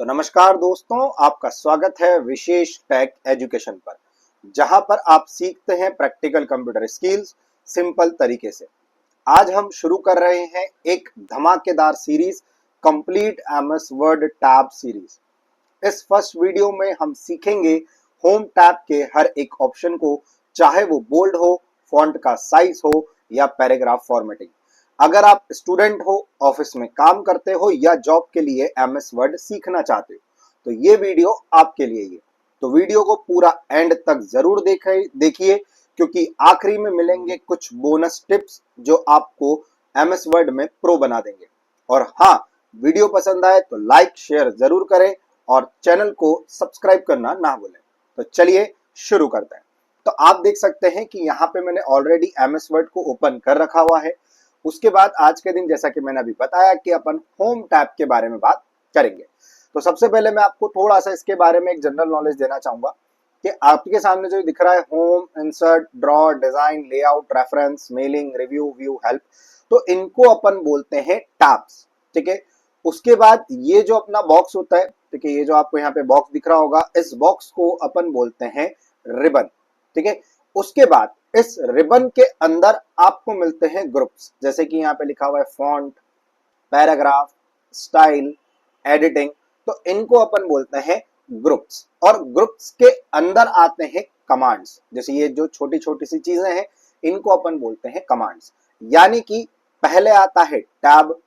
तो नमस्कार दोस्तों, आपका स्वागत है विशेष टेक एजुकेशन पर, जहां पर आप सीखते हैं प्रैक्टिकल कंप्यूटर स्किल्स सिंपल तरीके से। आज हम शुरू कर रहे हैं एक धमाकेदार series, complete MS word tab series. इस फर्स्ट वीडियो में हम सीखेंगे होम टैब के हर एक ऑप्शन को, चाहे वो बोल्ड हो, फॉन्ट का साइज हो या पैराग्राफ फॉर्मेटिंग। अगर आप स्टूडेंट हो, ऑफिस में काम करते हो या जॉब के लिए एमएस वर्ड सीखना चाहते हो, तो ये वीडियो आपके लिए ही है। तो वीडियो को पूरा एंड तक जरूर देखिए, क्योंकि आखिरी में मिलेंगे कुछ बोनस टिप्स जो आपको एमएस वर्ड में प्रो बना देंगे। और हाँ, वीडियो पसंद आए तो लाइक शेयर जरूर करें और चैनल को सब्सक्राइब करना ना भूलें। तो चलिए शुरू करते हैं। तो आप देख सकते हैं कि यहाँ पे मैंने ऑलरेडी एमएस वर्ड को ओपन कर रखा हुआ है। उसके बाद आज के दिन, जैसा कि मैंने अभी बताया, कि अपन होम टैब के बारे में बात करेंगे। तो सबसे पहले मैं आपको थोड़ा सा इसके बारे में एक जनरल नॉलेज देना चाहूंगा कि आपके सामने जो दिख रहा है home, insert, draw, design, layout, reference, mailing, review, view, help, तो इनको अपन बोलते हैं टैब्स। ठीक है। उसके बाद ये जो अपना बॉक्स होता है, ठीक है, ये जो आपको यहाँ पे बॉक्स दिख रहा होगा, इस बॉक्स को अपन बोलते हैं रिबन। ठीक है। उसके बाद इस रिबन के अंदर आपको मिलते हैं ग्रुप्स, जैसे कि यहाँ पे लिखा हुआ है फॉन्ट, पैराग्राफ, स्टाइल, एडिटिंग। तो इनको अपन बोलते हैं ग्रुप्स। और ग्रुप्स के अंदर आते हैं कमांड्स, जैसे ये जो छोटी छोटी सी चीजें हैं, इनको अपन बोलते हैं कमांड्स। यानी कि पहले आता है टैब,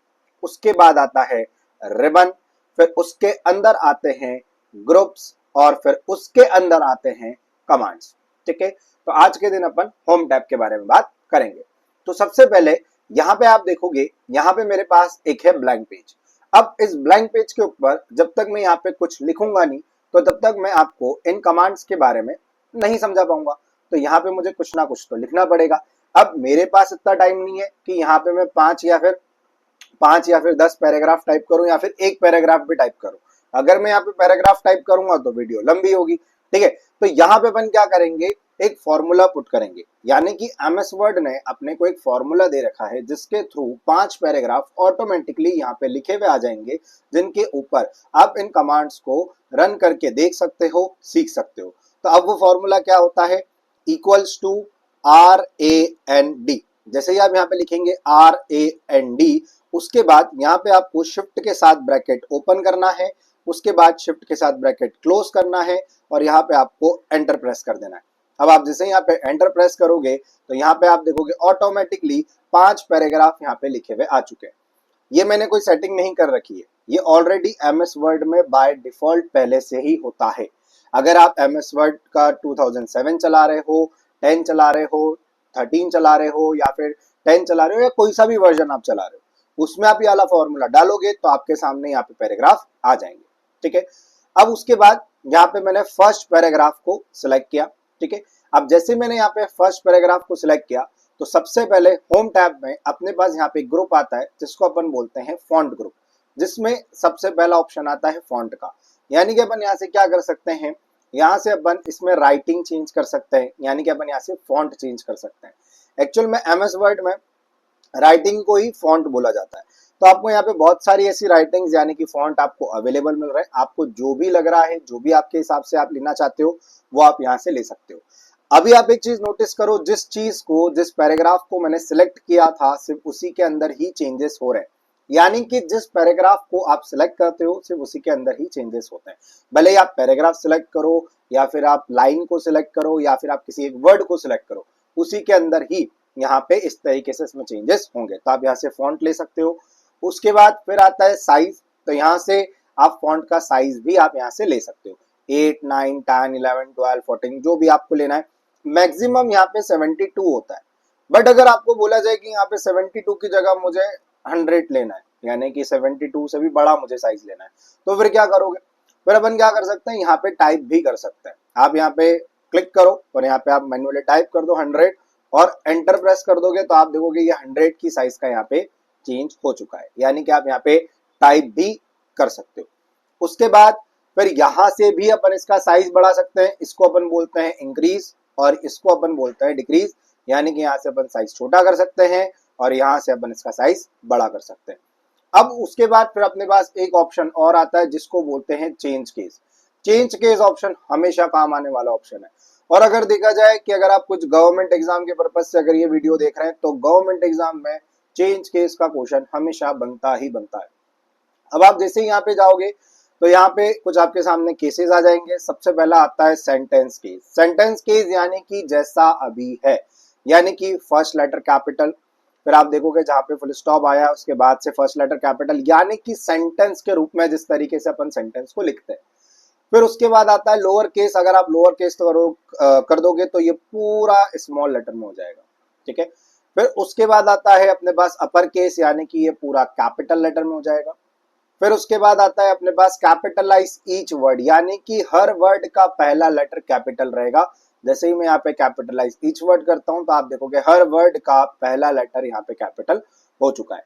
उसके बाद आता है रिबन, फिर उसके अंदर आते हैं ग्रुप्स और फिर उसके अंदर आते हैं कमांड्स। ठीक है। तो आज के दिन अपन होम टैब के बारे में बात करेंगे। तो सबसे पहले यहाँ पे आप देखोगे, यहाँ पे मेरे पास एक है ब्लैंक पेज। अब इस ब्लैंक पेज के ऊपर जब तक मैं यहाँ पे कुछ लिखूंगा नहीं, तो तब तक मैं आपको इन कमांड्स के बारे में नहीं समझा पाऊंगा। तो यहाँ पे मुझे कुछ ना कुछ तो लिखना पड़ेगा। अब मेरे पास इतना टाइम नहीं है कि यहाँ पे मैं पांच या फिर 10 पैराग्राफ टाइप करूं या फिर एक पैराग्राफ भी टाइप करूं। अगर मैं यहाँ पे पैराग्राफ टाइप करूंगा तो वीडियो लंबी होगी। ठीक है। तो यहाँ पे अपन क्या करेंगे, एक फॉर्मूला पुट करेंगे। यानी कि एमएस वर्ड ने अपने को एक फॉर्मूला दे रखा है, जिसके थ्रू 5 पैराग्राफ ऑटोमेटिकली यहाँ पे लिखे हुए आ जाएंगे, जिनके ऊपर आप इन कमांड्स को रन करके देख सकते हो, सीख सकते हो। तो अब वो फॉर्मूला क्या होता है, इक्वल्स टू RAND। जैसे ही आप यहाँ पे लिखेंगे RAND, उसके बाद यहाँ पे आपको शिफ्ट के साथ ब्रैकेट ओपन करना है, उसके बाद शिफ्ट के साथ ब्रैकेट क्लोज करना है और यहाँ पे आपको एंटर प्रेस कर देना है। अब आप जैसे यहाँ पे एंटर प्रेस करोगे तो यहाँ पे आप देखोगे ऑटोमेटिकली 5 पैराग्राफ यहाँ पे लिखे हुए आ चुके हैं। ये मैंने कोई सेटिंग नहीं कर रखी है, ये ऑलरेडी एमएस वर्ड में बाय डिफॉल्ट पहले से ही होता है। अगर आप एमएस वर्ड का 2007 चला रहे हो, 10 चला रहे हो, 13 चला रहे हो या फिर 10 चला रहे हो या कोई सा भी वर्जन आप चला रहे हो, उसमें आप ये वाला फॉर्मूला डालोगे तो आपके सामने यहाँ पे पैराग्राफ आ जाएंगे। ठीक है। अब उसके बाद यहाँ पे मैंने फर्स्ट पैराग्राफ को सिलेक्ट किया। ठीक है। अब जैसे मैंने यहाँ पे फर्स्ट पैराग्राफ को सिलेक्ट किया, तो सबसे पहले होम टैब में अपने पास यहाँ पे ग्रुप आता है, जिसको अपन बोलते हैं फॉन्ट ग्रुप, जिसमें सबसे पहला ऑप्शन आता है फॉन्ट का। यानी कि अपन यहाँ से क्या कर सकते हैं, यहाँ से अपन इसमें राइटिंग चेंज कर सकते हैं, यानी कि अपन यहाँ से फॉन्ट चेंज कर सकते हैं। एक्चुअल में एमएस वर्ड में राइटिंग को ही फॉन्ट बोला जाता है। तो आपको यहाँ पे बहुत सारी ऐसी राइटिंग्स यानी कि फॉन्ट आपको अवेलेबल मिल रहे हैं। आपको जो भी लग रहा है, जो भी आपके हिसाब से आप लेना चाहते हो, वो आप यहाँ से ले सकते हो। अभी आप एक चीज नोटिस करो, जिस पैराग्राफ को मैंने सिलेक्ट किया था, सिर्फ उसी के अंदर ही चेंजेस हो रहे हैं। यानी कि जिस पैराग्राफ को आप सिलेक्ट करते हो, सिर्फ उसी के अंदर ही चेंजेस होते हैं। भले ही आप पैराग्राफ सिलेक्ट करो या फिर आप लाइन को सिलेक्ट करो या फिर आप किसी एक वर्ड को सिलेक्ट करो, उसी के अंदर ही यहाँ पे इस तरीके से इसमें चेंजेस होंगे। तो आप यहाँ से फॉन्ट ले सकते हो। उसके बाद फिर आता है साइज। तो यहाँ से आप फॉन्ट का साइज भी आप यहाँ से ले सकते हो, 8, 9, 10, 11, 12, 14, जो भी आपको लेना है। मैक्सिमम यहाँ पे 72 होता है, बट अगर आपको बोला जाए कि यहाँ पे 72 की जगह मुझे 100 लेना है, यानी कि 72 से भी बड़ा मुझे साइज लेना है, तो फिर क्या करोगे, फिर अपन क्या कर सकते हैं, यहाँ पे टाइप भी कर सकते हैं। आप यहाँ पे क्लिक करो और यहाँ पे आप मैन्युअली टाइप कर दो 100 और एंटर प्रेस कर दोगे, तो आप देखोगे ये 100 की साइज का यहाँ पे चेंज हो चुका है। यानी कि आप यहाँ पे टाइप भी कर सकते हो। उसके बाद फिर यहाँ से भी अपन इसका साइज बढ़ा सकते हैं। इसको अपन बोलते हैं इंक्रीज और इसको अपन बोलते हैं डिक्रीज। यानी कि यहाँ से अपन साइज छोटा कर सकते हैं और यहाँ से अपन इसका साइज बड़ा कर सकते हैं। अब उसके बाद फिर अपने पास एक ऑप्शन और आता है जिसको बोलते हैं change case. Change case option हमेशा काम आने वाला ऑप्शन है। और अगर देखा जाए कि अगर आप कुछ गवर्नमेंट एग्जाम के पर्पज से अगर ये वीडियो देख रहे हैं तो गवर्नमेंट एग्जाम में चेंज केस का क्वेश्चन हमेशा बनता ही बनता है। अब आप जैसे ही यहाँ पे जाओगे तो यहाँ पे कुछ आपके सामने केसेस आ जाएंगे। सबसे पहला आता है सेंटेंस केस। सेंटेंस केस यानी कि जैसा अभी है, यानी कि फर्स्ट लेटर कैपिटल, फिर आप देखोगे जहां पे फुल स्टॉप आया उसके बाद से फर्स्ट लेटर कैपिटल, यानी कि सेंटेंस के रूप में जिस तरीके से अपन सेंटेंस को लिखते हैं। फिर उसके बाद आता है लोअर केस। अगर आप लोअर केस कर दोगे तो ये पूरा स्मॉल लेटर में हो जाएगा, ठीक है। फिर उसके बाद आता है अपने पास अपर केस, यानी कि ये पूरा कैपिटल लेटर में हो जाएगा। फिर उसके बाद आता है अपने पास कैपिटलाइज ईच वर्ड, यानी कि हर वर्ड का पहला लेटर कैपिटल रहेगा। जैसे ही मैं यहाँ पे कैपिटलाइज ईच वर्ड करता हूं तो आप देखोगे हर वर्ड का पहला लेटर यहाँ पे कैपिटल हो चुका है।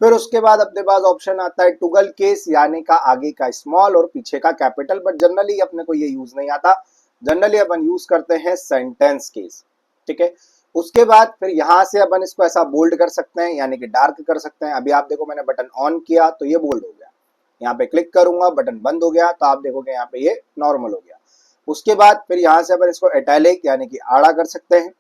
फिर उसके बाद अपने पास ऑप्शन आता है टुगल केस, यानी का आगे का स्मॉल और पीछे का कैपिटल, बट जनरली अपने को ये यूज नहीं आता। जनरली अपन यूज करते हैं सेंटेंस केस, ठीक है। उसके बाद फिर यहां से अपन इसको ऐसा बोल्ड कर सकते हैं, यानी कि डार्क कर सकते हैं। अभी आप देखो मैंने बटन ऑन किया तो ये बोल्ड हो गया, यहाँ पे क्लिक करूंगा बटन बंद हो गया तो आप देखोगे यहाँ पे ये नॉर्मल हो गया। उसके बाद फिर यहाँ से अपन इसको इटैलिक यानी कि आड़ा कर सकते हैं,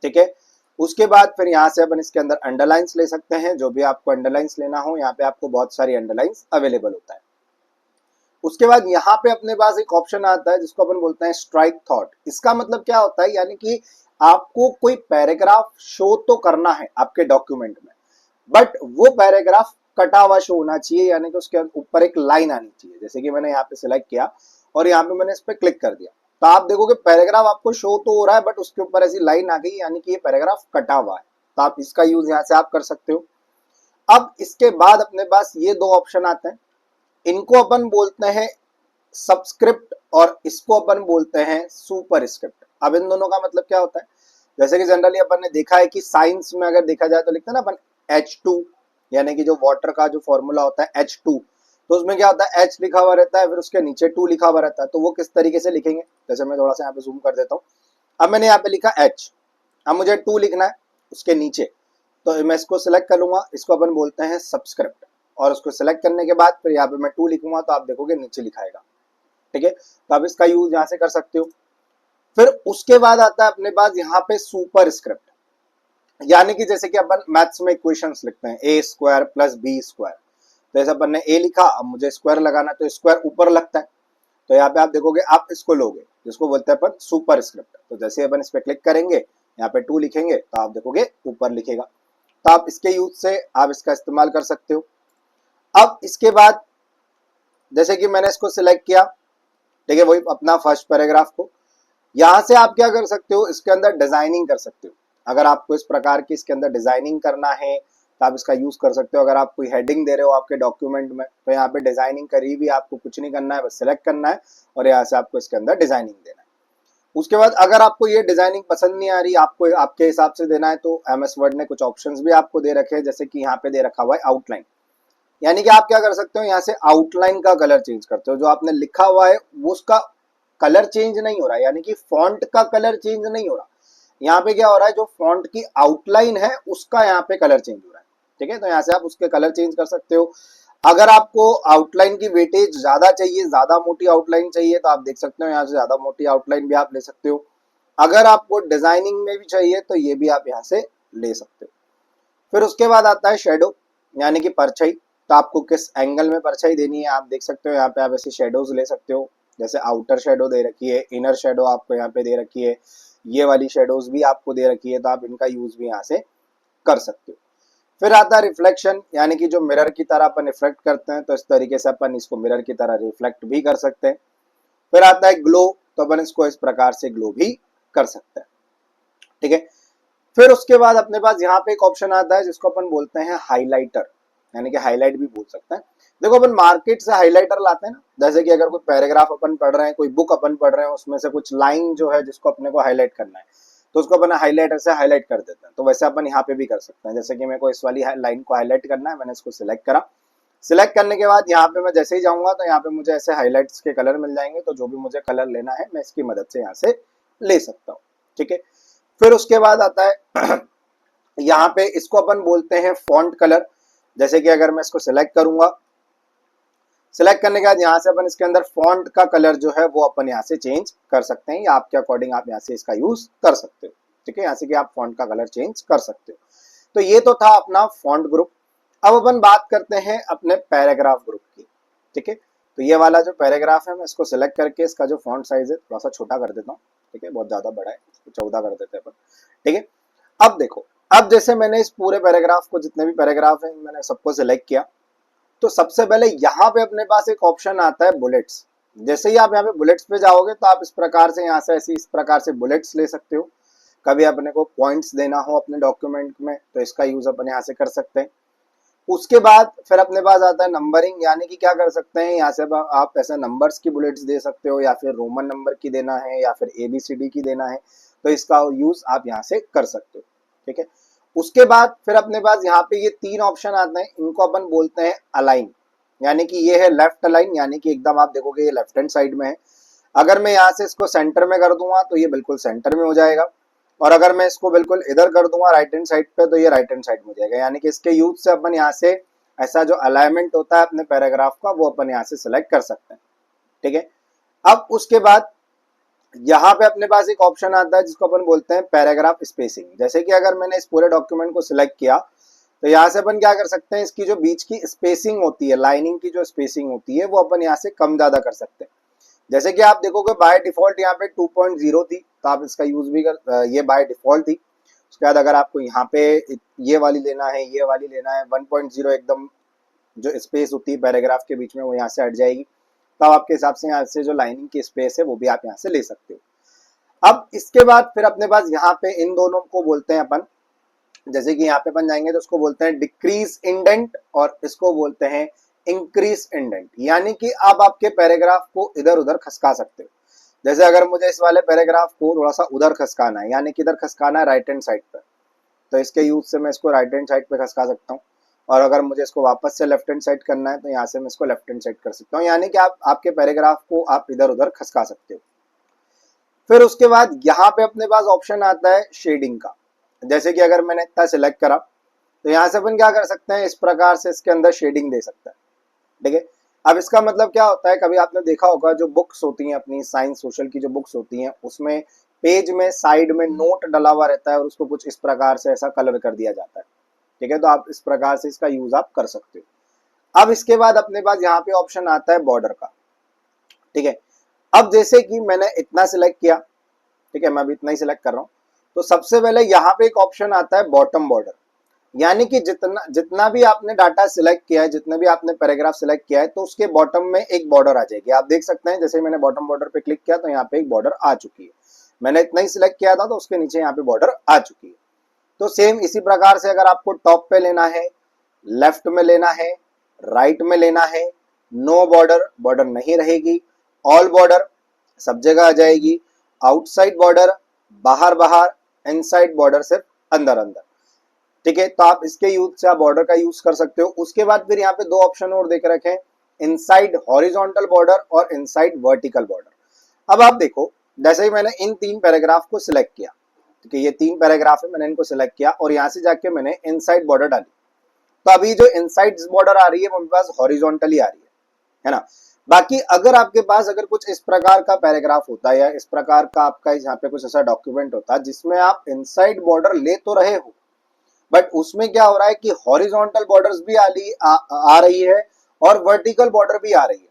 ठीक है। उसके बाद फिर यहाँ से अपन इसके अंदर अंडरलाइंस ले सकते हैं, जो भी आपको अंडरलाइंस लेना हो यहाँ पे आपको बहुत सारी अंडरलाइंस अवेलेबल होता है। उसके बाद यहाँ पे अपने पास एक ऑप्शन आता है जिसको अपन बोलते हैं स्ट्राइक थॉट। इसका मतलब क्या होता है, यानी कि आपको कोई पैराग्राफ शो तो करना है आपके डॉक्यूमेंट में, बट वो पैराग्राफ कटा हुआ शो होना चाहिए, यानी कि उसके ऊपर एक लाइन आनी चाहिए। जैसे कि मैंने यहाँ पे सिलेक्ट किया और यहाँ पे मैंने इस पर क्लिक कर दिया तो आप देखोगे पैराग्राफ आपको शो तो हो रहा है बट उसके ऊपर ऐसी लाइन आ गई, यानी कि ये पैराग्राफ कटा हुआ है। तो आप इसका यूज यहाँ से आप कर सकते हो। अब इसके बाद अपने पास ये दो ऑप्शन आते हैं, इनको अपन बोलते हैं सबस्क्रिप्ट और इसको अपन बोलते हैं सुपर स्क्रिप्ट। अब इन दोनों का मतलब क्या होता है, जैसे कि जनरली अपन ने देखा है कि साइंस में अगर देखा जाए तो लिखते हैं ना अपन H2, यानी कि जो वाटर का जो फॉर्मूला होता है H2, तो उसमें क्या होता है H लिखा हुआ रहता है फिर उसके नीचे 2 लिखा हुआ रहता है। तो वो किस तरीके से लिखेंगे, जैसे मैं थोड़ा सा यहाँ पे जूम कर देता हूँ। अब मैंने यहाँ पे लिखा H, अब मुझे 2 लिखना है उसके नीचे, तो मैं इसको सिलेक्ट कर लूंगा, इसको अपन बोलते हैं सबस्क्रिप्ट। और उसको सिलेक्ट करने के बाद फिर यहाँ पे मैं 2 लिखूंगा तो आप देखोगे नीचे लिखाएगा, ठीक है। तो आप इसका यूज यहाँ से कर सकते हो। फिर उसके बाद आता है अपने पास यहाँ पे सुपर स्क्रिप्ट, यानी कि जैसे कि अपन मैथ्स में इक्वेशंस लिखते हैं ए स्क्वायर प्लस बी स्क्वायर, तो जैसे अपन ने ए लिखा, अब मुझे स्क्वायर लगाना तो स्क्वायर ऊपर लगता है, तो यहाँ पे आप देखोगे आप इसको लोगे जिसको बोलते हैं अपन सुपर स्क्रिप्ट। तो जैसे अपन इस पे क्लिक करेंगे यहाँ पे 2 लिखेंगे तो आप देखोगे ऊपर लिखेगा। तो आप इसके यूज से आप इसका इस्तेमाल कर सकते हो। अब इसके बाद जैसे कि मैंने इसको सिलेक्ट किया, ठीक है, वही अपना फर्स्ट पैराग्राफ को, यहां से आप क्या कर सकते हो, इसके अंदर डिजाइनिंग कर सकते हो। अगर आपको इस प्रकार की इसके अंदर डिजाइनिंग करना है तो आप इसका यूज कर सकते हो। अगर आप कोई हेडिंग दे रहे हो आपके डॉक्यूमेंट में तो यहाँ पे डिजाइनिंग करी भी, आपको कुछ नहीं करना है, बस सिलेक्ट करना है और यहाँ से आपको इसके अंदर डिजाइनिंग देना है। उसके बाद अगर आपको ये डिजाइनिंग पसंद नहीं आ रही, आपको आपके हिसाब से देना है, तो MS वर्ड ने कुछ ऑप्शंस भी आपको दे रखे हैं, जैसे कि यहाँ पे दे रखा हुआ है आउटलाइन, यानी कि आप क्या कर सकते हो, यहाँ से आउटलाइन का कलर चेंज करते हो। जो आपने लिखा हुआ है वो उसका कलर चेंज नहीं हो रहा है, यानी कि फॉन्ट का कलर चेंज नहीं हो रहा, यहाँ पे क्या हो रहा है, जो फॉन्ट की आउटलाइन है उसका यहाँ पे कलर चेंज हो रहा है, ठीक है। तो यहाँ से आप उसके कलर चेंज कर सकते हो। अगर आपको आउटलाइन की वेटेज ज्यादा चाहिए, ज्यादा मोटी आउटलाइन चाहिए, तो आप देख सकते हो यहाँ से ज्यादा मोटी आउटलाइन भी आप ले सकते हो। अगर आपको डिजाइनिंग में भी चाहिए तो ये भी आप यहाँ से ले सकते हो। फिर उसके बाद आता है शेडो, यानी कि परछाई। तो आपको किस एंगल में परछाई देनी है आप देख सकते हो, यहाँ पे आप ऐसे शेडोज ले सकते हो, जैसे आउटर शेडो दे रखी है, इनर शेडो आपको यहाँ पे दे रखी है, ये वाली शेडोज भी आपको दे रखी है, तो आप इनका यूज भी यहाँ से कर सकते हो। फिर आता है रिफ्लेक्शन, यानी कि जो मिरर की तरह अपन रिफ्लेक्ट करते हैं, तो इस तरीके से अपन इसको मिरर की तरह रिफ्लेक्ट भी कर सकते हैं। फिर आता है ग्लो, तो अपन इसको इस प्रकार से ग्लो भी कर सकते हैं, ठीक है। फिर उसके बाद अपने पास यहाँ पे एक ऑप्शन आता है जिसको अपन बोलते हैं हाइलाइटर, यानी कि हाईलाइट भी बोल सकते हैं। देखो अपन मार्केट से हाइलाइटर लाते हैं ना, जैसे कि अगर कोई पैराग्राफ अपन पढ़ रहे हैं, कोई बुक अपन पढ़ रहे हैं, उसमें से कुछ लाइन जो है जिसको अपने को हाईलाइट करना है, तो उसको अपन हाइलाइटर से हाईलाइट कर देते हैं। तो वैसे अपन यहाँ पे भी कर सकते हैं, जैसे कि मेरे को इस वाली लाइन को हाईलाइट करना है, मैंने इसको सिलेक्ट करा। सिलेक्ट करने के बाद यहाँ पे मैं जैसे ही जाऊंगा तो यहाँ पे मुझे ऐसे हाईलाइट्स के कलर मिल जाएंगे, तो जो भी मुझे कलर लेना है मैं इसकी मदद से यहाँ से ले सकता हूँ, ठीक है। फिर उसके बाद आता है यहाँ पे इसको अपन बोलते हैं फॉन्ट कलर, जैसे कि अगर मैं इसको सिलेक्ट करूंगा, सिलेक्ट करने के बाद यहाँ से अपन इसके अंदर फॉन्ट का कलर जो है वो अपन यहाँ से चेंज कर सकते हैं, या आपके अकॉर्डिंग आप यहाँ से इसका यूज कर सकते हो। ठीक है, यहाँ से कि आप फॉन्ट का कलर चेंज कर सकते हो। तो ये तो था अपना फॉन्ट ग्रुप। अब अपन बात करते हैं अपने पैराग्राफ ग्रुप की। ठीक है, तो ये वाला जो पैराग्राफ है मैं इसको सिलेक्ट करके इसका जो फॉन्ट साइज है थोड़ा सा छोटा कर देता हूँ। ठीक है, बहुत ज्यादा बड़ा है, इसको 14 कर देते हैं अपन। ठीक है, अब देखो, अब जैसे मैंने इस पूरे पैराग्राफ को, जितने भी पैराग्राफ है मैंने सबको सिलेक्ट किया, तो सबसे पहले यहाँ पे अपने पास एक ऑप्शन आता है बुलेट्स। जैसे ही आप यहाँ पे बुलेट्स पे जाओगे तो आप इस प्रकार से यहाँ से ऐसी इस प्रकार से बुलेट्स ले सकते हो। कभी अपने को पॉइंट्स देना हो अपने डॉक्यूमेंट में तो इसका यूज अपन यहाँ से कर सकते हैं। उसके बाद फिर अपने पास आता है नंबरिंग, यानी कि क्या कर सकते हैं, यहाँ से आप ऐसे नंबर्स की बुलेट्स दे सकते हो, या फिर रोमन नंबर की देना है, या फिर ABCD की देना है, तो इसका यूज आप यहाँ से कर सकते हो। ठीक है, उसके बाद फिर अपने पास यहाँ पे ये 3 ऑप्शन आते हैं, इनको अपन बोलते हैं अलाइन, यानी कि ये है लेफ्ट अलाइन, यानी कि एकदम आप देखोगे ये लेफ्ट हैंड साइड में है। अगर मैं यहाँ से इसको सेंटर में कर दूंगा तो ये बिल्कुल सेंटर में हो जाएगा, और अगर मैं इसको बिल्कुल इधर कर दूंगा राइट हैंड साइड पे तो ये राइट हैंड साइड में हो जाएगा। यानी कि इसके यूज से अपन यहाँ से ऐसा जो अलाइनमेंट होता है अपने पैराग्राफ का वो अपन यहाँ से सिलेक्ट कर सकते हैं। ठीक है, अब उसके बाद यहाँ पे अपने पास एक ऑप्शन आता है जिसको अपन बोलते हैं पैराग्राफ स्पेसिंग। जैसे कि अगर मैंने इस पूरे डॉक्यूमेंट को सिलेक्ट किया तो यहाँ से अपन क्या कर सकते हैं, इसकी जो बीच की स्पेसिंग होती है, लाइनिंग की जो स्पेसिंग होती है वो अपन यहाँ से कम ज्यादा कर सकते हैं। जैसे कि आप देखोगे बाय डिफॉल्ट यहाँ पे 2.0 थी, तो आप इसका यूज भी कर, ये बाय डिफॉल्ट थी। उसके बाद अगर आपको यहाँ पे ये वाली लेना है, ये वाली लेना है, 1.0 एकदम जो स्पेस होती है पैराग्राफ के बीच में वो यहाँ से हट जाएगी, तब आपके हिसाब से यहाँ से जो लाइनिंग की स्पेस है वो भी आप यहाँ से ले सकते हो। अब इसके बाद फिर अपने पास यहाँ पे इन दोनों को बोलते हैं अपन, जैसे कि यहाँ पे अपन जाएंगे तो उसको बोलते हैं डिक्रीज इंडेंट और इसको बोलते हैं इंक्रीज इंडेंट, यानी कि आप आपके पैराग्राफ को इधर उधर खसका सकते हो। जैसे अगर मुझे इस वाले पैराग्राफ को थोड़ा सा उधर खसकाना है, यानी कि इधर खसकाना है राइट हैंड साइड पे, तो इसके यूज से मैं इसको राइट हैंड साइड पे खसका सकता हूँ, और अगर मुझे इसको वापस से लेफ्ट हैंड साइड करना है तो यहाँ से मैं इसको लेफ्ट हैंड साइड कर सकता हूँ, यानी कि आप आपके पैराग्राफ को आप इधर उधर खसका सकते हो। फिर उसके बाद यहाँ पे अपने पास ऑप्शन आता है शेडिंग का। जैसे कि अगर मैंने इतना सिलेक्ट करा तो यहाँ से अपन क्या कर सकते हैं, इस प्रकार से इसके अंदर शेडिंग दे सकते हैं। ठीक है, अब इसका मतलब क्या होता है, कभी आपने देखा होगा जो बुक्स होती हैं अपनी साइंस सोशल की जो बुक्स होती हैं उसमें पेज में साइड में नोट डला हुआ रहता है और उसको कुछ इस प्रकार से ऐसा कलर कर दिया जाता है। ठीक है, तो आप इस प्रकार से इसका यूज आप कर सकते हो। अब इसके बाद अपने पास यहाँ पे ऑप्शन आता है बॉर्डर का। ठीक है, अब जैसे कि मैंने इतना सिलेक्ट किया, ठीक है, मैं अभी इतना ही सिलेक्ट कर रहा हूँ, तो सबसे पहले यहाँ पे एक ऑप्शन आता है बॉटम बॉर्डर, यानी कि जितना जितना भी आपने डाटा सिलेक्ट किया है, जितने भी आपने पैराग्राफ सिलेक्ट किया है, तो उसके बॉटम में एक बॉर्डर आ जाएगी। आप देख सकते हैं जैसे मैंने बॉटम बॉर्डर पे क्लिक किया तो यहाँ पे एक बॉर्डर आ चुकी है। मैंने इतना ही सिलेक्ट किया था तो उसके नीचे यहाँ पे बॉर्डर आ चुकी है। तो सेम इसी प्रकार से अगर आपको टॉप पे लेना है, लेफ्ट में लेना है, राइट में लेना है, नो बॉर्डर, बॉर्डर नहीं रहेगी, ऑल बॉर्डर सब जगह आ जाएगी, आउटसाइड बॉर्डर बाहर बाहर, इनसाइड बॉर्डर सिर्फ अंदर अंदर। ठीक है, तो आप इसके यूज से आप बॉर्डर का यूज कर सकते हो। उसके बाद फिर यहाँ पे 2 ऑप्शन और देख रखे हैं, इनसाइड हॉरिजॉन्टल बॉर्डर और इनसाइड वर्टिकल बॉर्डर। अब आप देखो, जैसे ही मैंने इन 3 पैराग्राफ को सिलेक्ट किया, ठीक है, ये 3 पैराग्राफ है, मैंने इनको सिलेक्ट किया और यहाँ से जाके मैंने इनसाइड बॉर्डर डाली, तो अभी जो इनसाइड बॉर्डर आ रही है वो मेरे पास हॉरिजॉन्टली आ रही है ना। बाकी अगर आपके पास अगर कुछ इस प्रकार का पैराग्राफ होता है या इस प्रकार का आपका यहाँ पे कुछ ऐसा डॉक्यूमेंट होता है जिसमें आप इनसाइड बॉर्डर ले तो रहे हो, बट उसमें क्या हो रहा है कि हॉरिजॉन्टल बॉर्डर्स भी आ रही है और वर्टिकल बॉर्डर भी आ रही है।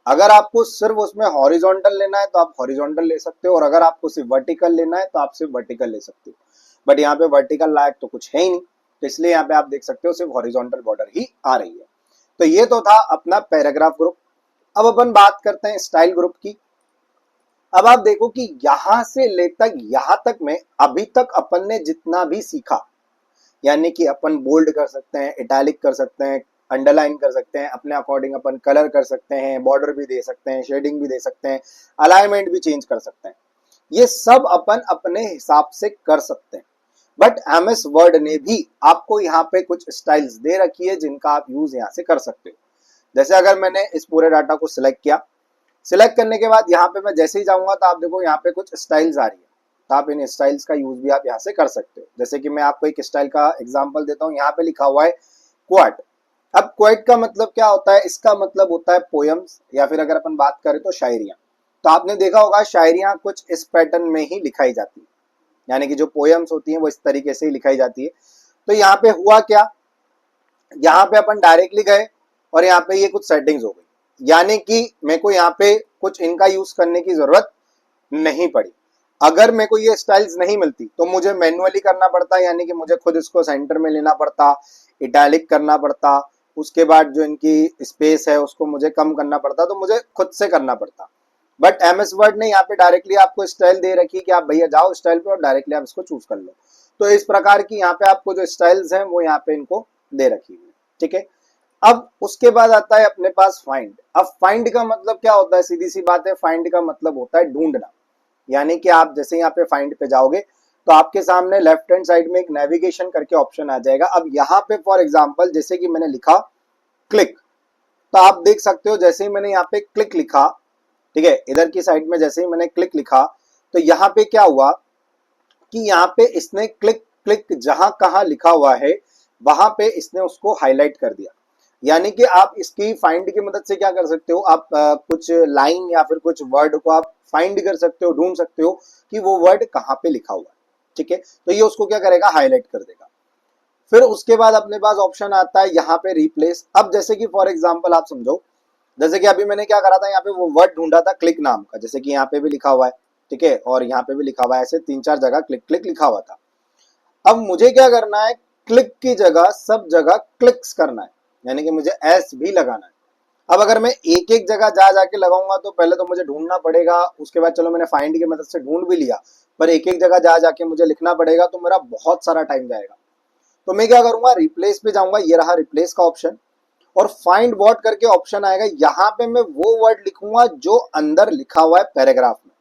अगर आपको सिर्फ उसमें हॉरिजॉन्टल लेना है तो आप हॉरिजॉन्टल ले सकते हो, और अगर आपको सिर्फ वर्टिकल लेना है तो आप सिर्फ वर्टिकल ले सकते हो। बट यहाँ पे वर्टिकल लायक तो कुछ है ही नहीं, तो इसलिए यहाँ पे आप देख सकते हो सिर्फ हॉरिजॉन्टल बॉर्डर ही आ रही है। तो ये तो था अपना पैराग्राफ ग्रुप। अब अपन बात करते हैं स्टाइल ग्रुप की। अब आप देखो कि यहां से लेकर यहां तक में अभी तक अपन ने जितना भी सीखा, यानी कि अपन बोल्ड कर सकते हैं, इटैलिक कर सकते हैं, अंडरलाइन कर सकते हैं, अपने अकॉर्डिंग अपन कलर कर सकते हैं, बॉर्डर भी दे सकते हैं, शेडिंग भी दे सकते हैं, अलाइनमेंट भी चेंज कर सकते हैं, ये सब अपन अपने हिसाब से कर सकते हैं। बट एमएस वर्ड ने भी आपको यहाँ पे कुछ स्टाइल्स दे रखी है जिनका आप यूज यहाँ से कर सकते हो। जैसे अगर मैंने इस पूरे डाटा को सिलेक्ट किया, सिलेक्ट करने के बाद यहाँ पे मैं जैसे ही जाऊंगा तो आप देखो यहाँ पे कुछ स्टाइल्स आ रही है, तो आप इन स्टाइल्स का यूज भी आप यहाँ से कर सकते हो। जैसे कि मैं आपको एक स्टाइल का एग्जांपल देता हूँ, यहाँ पे लिखा हुआ है क्वाड, अब क्वाइट का मतलब क्या होता है, इसका मतलब होता है पोयम्स, या फिर अगर अपन बात करें तो शायरियां। तो आपने देखा होगा शायरियां कुछ इस पैटर्न में ही लिखाई जाती है, यानी कि जो पोयम्स होती हैं वो इस तरीके से ही लिखाई जाती है। तो यहाँ पे हुआ क्या, यहाँ पे अपन डायरेक्टली गए और यहाँ पे ये कुछ सेटिंग्स हो गई, यानी कि मेरे को यहाँ पे कुछ इनका यूज करने की जरूरत नहीं पड़ी। अगर मेरे को ये स्टाइल्स नहीं मिलती तो मुझे मैन्युअली करना पड़ता, यानी कि मुझे खुद इसको सेंटर में लेना पड़ता, इटैलिक करना पड़ता, उसके बाद जो इनकी स्पेस है उसको मुझे कम करना पड़ता, तो मुझे खुद से करना पड़ता। बट एमएस वर्ड ने यहाँ पे डायरेक्टली आपको स्टाइल दे रखी कि आप भैया जाओ स्टाइल पे और डायरेक्टली आप इसको चूज कर लो। तो इस प्रकार की यहाँ पे आपको जो स्टाइल्स हैं वो यहाँ पे इनको दे रखी है, ठीक है। अब उसके बाद आता है अपने पास फाइंड। अब फाइंड का मतलब क्या होता है, सीधी सी बात है, फाइंड का मतलब होता है ढूंढना। यानी कि आप जैसे यहाँ पे फाइंड पे जाओगे तो आपके सामने लेफ्ट हैंड साइड में एक नेविगेशन करके ऑप्शन आ जाएगा। अब यहाँ पे फॉर एग्जांपल जैसे कि मैंने लिखा क्लिक, तो आप देख सकते हो जैसे ही मैंने यहाँ पे क्लिक लिखा, ठीक है, इधर की साइड में जैसे ही मैंने क्लिक लिखा तो यहाँ पे क्या हुआ कि यहाँ पे इसने क्लिक क्लिक जहां कहाँ लिखा हुआ है वहां पे इसने उसको हाईलाइट कर दिया। यानी कि आप इसकी फाइंड की मदद से क्या कर सकते हो, आप कुछ लाइन या फिर कुछ वर्ड को आप फाइंड कर सकते हो, ढूंढ सकते हो कि वो वर्ड कहाँ पे लिखा हुआ है, ठीक है। तो ये उसको क्या करेगा, हाईलाइट कर देगा। फिर उसके बाद अपने पास ऑप्शन आता है यहाँ पे रिप्लेस। अब जैसे कि फॉर एग्जाम्पल आप समझो, जैसे कि अभी मैंने क्या करा था, यहाँ पे वो वर्ड ढूंढा था क्लिक नाम का, जैसे कि यहाँ पे भी लिखा हुआ है, ठीक है, और यहाँ पे भी लिखा हुआ है, ऐसे 3-4 जगह क्लिक क्लिक लिखा हुआ था। अब मुझे क्या करना है, क्लिक की जगह सब जगह क्लिक्स करना है, यानी कि मुझे एस भी लगाना है। अब अगर मैं एक एक जगह जा जाके लगाऊंगा तो पहले तो मुझे ढूंढना पड़ेगा, उसके बाद चलो मैंने फाइंड की मदद से ढूंढ भी लिया, पर एक एक जगह जा जाके मुझे लिखना पड़ेगा तो मेरा बहुत सारा टाइम जाएगा। तो मैं क्या करूंगा, रिप्लेस पे जाऊंगा, ये रहा रिप्लेस का ऑप्शन, और फाइंड वर्ड करके ऑप्शन आएगा, यहाँ पे मैं वो वर्ड लिखूंगा जो अंदर लिखा हुआ है पैराग्राफ में,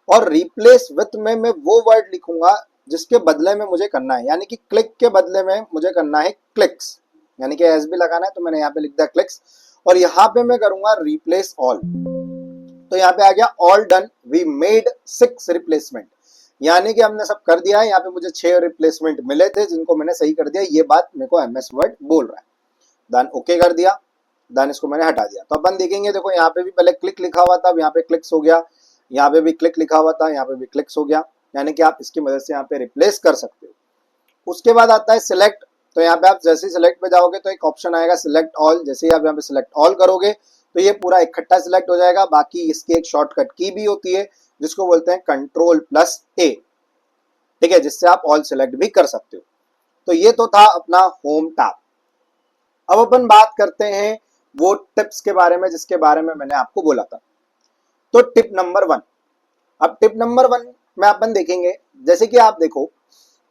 और रिप्लेस विथ में मैं वो वर्ड लिखूंगा जिसके बदले में मुझे करना है, यानी कि क्लिक के बदले में मुझे करना है क्लिक्स, यानी कि एस भी लगाना है, तो मैंने यहाँ पे लिख दिया क्लिक्स, और यहाँ पे मैं करूंगा रिप्लेस ऑल। तो यहाँ पे आ गया all done, we made 6 replacement, यानी कि हमने सब कर दिया है। यहाँ पे मुझे 6 रिप्लेसमेंट मिले थे जिनको मैंने सही कर दिया, ये बात मेरे को एमएस वर्ड बोल रहा है। देन ओके कर दिया, देन इसको मैंने हटा दिया। तो अपन देखेंगे, देखो यहाँ पे भी पहले क्लिक लिखा हुआ था, अब यहाँ पे क्लिक्स हो गया, यहाँ पे भी क्लिक लिखा हुआ था, यहाँ पे भी क्लिक्स हो गया, यानी कि आप इसकी मदद से यहाँ पे रिप्लेस कर सकते हो। उसके बाद आता है सिलेक्ट। तो यहाँ पे आप जैसे ही सिलेक्ट पे जाओगे तो एक ऑप्शन आएगा सिलेक्ट ऑल, जैसे ही आप यहाँ पे सिलेक्ट ऑल करोगे तो ये पूरा इकट्ठा सिलेक्ट हो जाएगा। बाकी इसकी एक शॉर्टकट की भी होती है जिसको बोलते हैं Ctrl+A, ठीक है, जिससे आप ऑल सिलेक्ट भी कर सकते हो। तो ये तो था अपना होम टैब। अब अपन बात करते हैं वो टिप्स के बारे में जिसके बारे में मैंने आपको बोला था। तो टिप नंबर 1, अब टिप नंबर 1 में अपन देखेंगे, जैसे कि आप देखो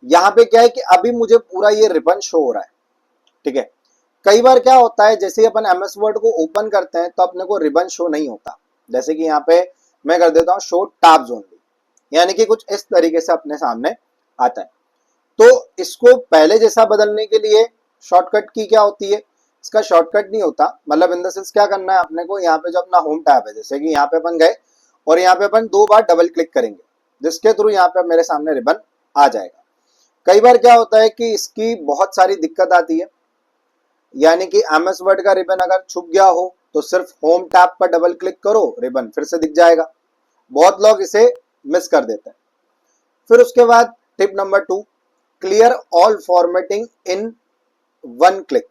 यहाँ पे क्या है कि अभी मुझे पूरा ये रिबन शो हो रहा है, ठीक है। कई बार क्या होता है, जैसे अपन एमएस वर्ड को ओपन करते हैं तो अपने को रिबन शो नहीं होता। जैसे कि यहाँ पे मैं कर देता हूँ शो टैब्स ओनली, यानी कि कुछ इस तरीके से अपने सामने आता है। तो इसको पहले जैसा बदलने के लिए शॉर्टकट की क्या होती है, इसका शॉर्टकट नहीं होता, मतलब इन द सेंस क्या करना है अपने को, यहाँ पे जो अपना होम टैब है, जैसे कि यहाँ पे अपन गए और यहाँ पे अपन 2 बार डबल क्लिक करेंगे जिसके थ्रू यहाँ पे मेरे सामने रिबन आ जाएगा। कई बार क्या होता है कि इसकी बहुत सारी दिक्कत आती है, यानी कि एमएस वर्ड का रिबन अगर छुप गया हो तो सिर्फ होम टैब पर डबल क्लिक करो, रिबन फिर से दिख जाएगा। बहुत लोग इसे मिस कर देते हैं। फिर उसके बाद tip number 2, clear all formatting in 1 click,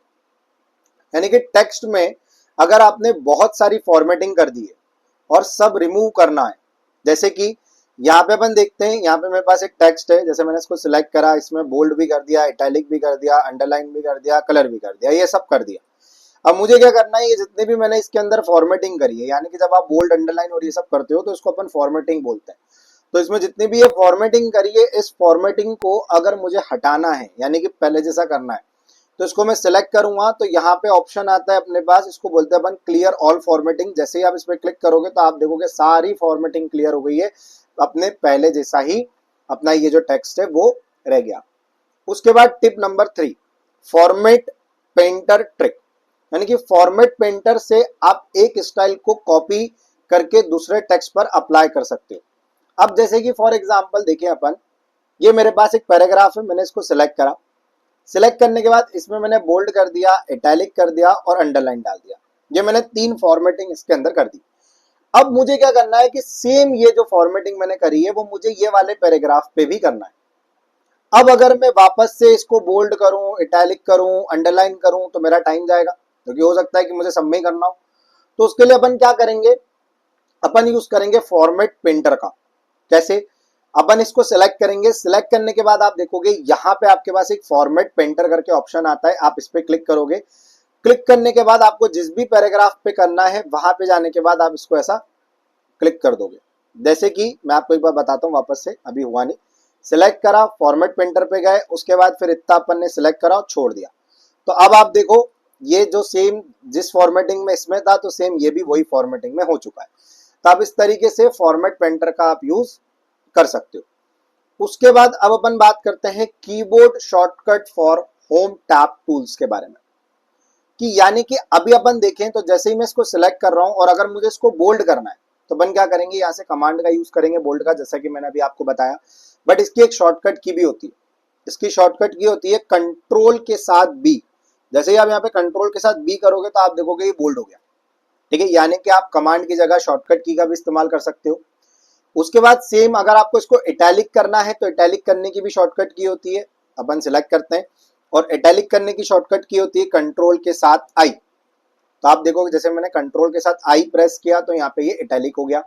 यानी कि टेक्स्ट में अगर आपने बहुत सारी फॉर्मेटिंग कर दी है और सब रिमूव करना है, जैसे कि यहाँ पे अपन देखते हैं, यहाँ पे मेरे पास एक टेक्स्ट है, जैसे मैंने इसको सिलेक्ट करा, इसमें बोल्ड भी कर दिया, इटैलिक भी कर दिया, अंडरलाइन भी कर दिया, कलर भी कर दिया, ये सब कर दिया। अब मुझे क्या करना है, ये जितने भी मैंने इसके अंदर फॉर्मेटिंग करी है, यानी कि जब आप बोल्ड अंडरलाइन और ये सब करते हो तो इसको अपन फॉर्मेटिंग बोलते हैं। तो इसमें जितनी भी ये फॉर्मेटिंग करी है, इस फॉर्मेटिंग को अगर मुझे हटाना है, यानी कि पहले जैसा करना है, तो इसको मैं सिलेक्ट करूंगा तो यहाँ पे ऑप्शन आता है अपने पास, इसको बोलते हैं अपन क्लियर ऑल फॉर्मेटिंग। जैसे ही आप इस पर क्लिक करोगे तो आप देखोगे सारी फॉर्मेटिंग क्लियर हो गई है, अपने पहले जैसा ही अपना ये जो टेक्स्ट है वो रह गया। उसके बाद tip number 3, format painter trick, यानी कि फॉर्मेट पेंटर से आप एक स्टाइल को कॉपी करके दूसरे टेक्स्ट पर अप्लाई कर सकते हो। अब जैसे कि फॉर एग्जांपल देखिए अपन, ये मेरे पास एक पैराग्राफ है, मैंने इसको सिलेक्ट करा, सिलेक्ट करने के बाद इसमें मैंने बोल्ड कर दिया, इटैलिक कर दिया और अंडरलाइन डाल दिया। ये मैंने 3 फॉर्मेटिंग इसके अंदर कर दी। अब मुझे क्या करना है कि सेम ये जो फॉर्मेटिंग मैंने करी है वो मुझे ये वाले पैराग्राफ पे भी करना है। अब अगर मैं वापस से इसको बोल्ड करूं, इटैलिक करूं, अंडरलाइन करूं तो मेरा टाइम जाएगा, क्योंकि हो सकता है कि मुझे सब में करना हो। तो उसके लिए अपन क्या करेंगे, अपन यूज करेंगे फॉर्मेट पेंटर का। कैसे, अपन इसको सिलेक्ट करेंगे, सिलेक्ट करने के बाद आप देखोगे यहाँ पे आपके पास एक फॉर्मेट पेंटर करके ऑप्शन आता है, आप इस पे क्लिक करोगे। क्लिक करने के बाद आपको जिस भी पैराग्राफ पे करना है वहां पे जाने के बाद आप इसको ऐसा क्लिक कर दोगे। जैसे कि मैं आपको एक बार बताता हूँ, वापस से, अभी हुआ नहीं। सिलेक्ट करा, फॉर्मेट पेंटर पे गए, उसके बाद फिर इतना अपन ने सिलेक्ट करा और छोड़ दिया। तो अब आप देखो ये जो सेम जिस फॉर्मेटिंग में इसमें था तो सेम ये भी वही फॉर्मेटिंग में हो चुका है। तो आप इस तरीके से फॉर्मेट पेंटर का आप यूज कर सकते हो। उसके बाद अब अपन बात करते हैं keyboard shortcut for home tab tools के बारे में, कि यानी कि अभी अपन देखें तो जैसे ही मैं इसको सिलेक्ट कर रहा हूं और अगर मुझे इसको बोल्ड करना है तो अपन क्या करेंगे, यहाँ से कमांड का यूज करेंगे बोल्ड का, जैसा कि मैंने अभी आपको बताया। बट इसकी एक शॉर्टकट की भी होती है, इसकी शॉर्टकट की होती है कंट्रोल के साथ बी। जैसे ही आप यहाँ पे कंट्रोल के साथ बी करोगे तो आप देखोगे ये बोल्ड हो गया। ठीक है, यानी कि आप कमांड की जगह शॉर्टकट की का भी इस्तेमाल कर सकते हो। उसके बाद सेम अगर आपको इसको इटैलिक करना है तो इटैलिक करने की भी शॉर्टकट की होती है, अपन सिलेक्ट करते हैं, और इटैलिक करने की शॉर्टकट की होती है कंट्रोल के साथ आई। तो आप देखोगे जैसे मैंने कंट्रोल के साथ आई प्रेस किया तो यहाँ पे ये इटैलिक हो गया।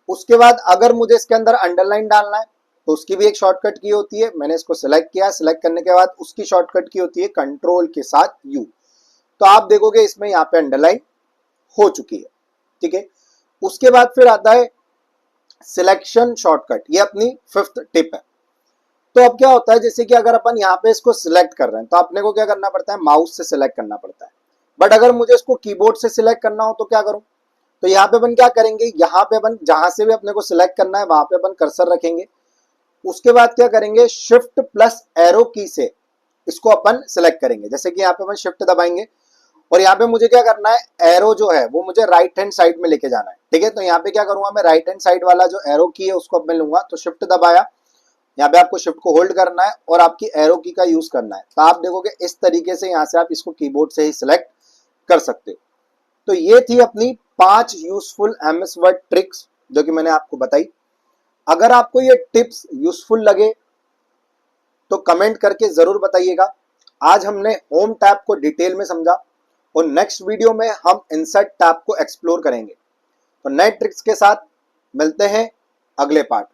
उसके बाद अगर मुझे इसके अंदर अंडरलाइन डालना है तो उसकी भी एक शॉर्टकट की होती है, मैंने इसको सिलेक्ट किया, सिलेक्ट करने के बाद उसकी शॉर्टकट की होती है कंट्रोल के साथ यू। तो आप देखोगे इसमें यहाँ पे अंडरलाइन हो चुकी है। ठीक है, उसके बाद फिर आता है सिलेक्शन शॉर्टकट, ये अपनी 5th टिप है। तो अब क्या होता है, जैसे कि अगर अपन यहाँ पे इसको सिलेक्ट कर रहे हैं तो अपने को क्या करना पड़ता है, माउस से सिलेक्ट करना पड़ता है। बट अगर मुझे इसको कीबोर्ड से सिलेक्ट करना हो तो क्या करूं, तो यहाँ पे अपन क्या करेंगे, यहाँ पे अपन जहां से भी अपने को सिलेक्ट करना है वहां पे अपन कर्सर रखेंगे। उसके बाद क्या करेंगे, शिफ्ट प्लस एरो की से इसको अपन सिलेक्ट करेंगे। जैसे कि यहाँ पे अपन शिफ्ट दबाएंगे और यहाँ पे मुझे क्या करना है, एरो जो है वो मुझे राइट हैंड साइड में लेके जाना है। ठीक है, तो यहाँ पे क्या करूंगा, मैं राइट हैंड साइड वाला जो एरो की है उसको अब मैं लूंगा। तो शिफ्ट दबाया, यहाँ पे आपको शिफ्ट को होल्ड करना है और आपकी एरो की का यूज करना है। तो आप देखोगे इस तरीके से यहाँ से आप इसको कीबोर्ड से ही सिलेक्ट कर सकते हो। तो ये थी अपनी 5 यूजफुल एमएस वर्ड ट्रिक्स जो कि मैंने आपको बताई। अगर आपको ये टिप्स यूजफुल लगे तो कमेंट करके जरूर बताइएगा। आज हमने होम टैब को डिटेल में समझा और नेक्स्ट वीडियो में हम इंसर्ट टैब को एक्सप्लोर करेंगे। तो नए ट्रिक्स के साथ मिलते हैं अगले पार्ट।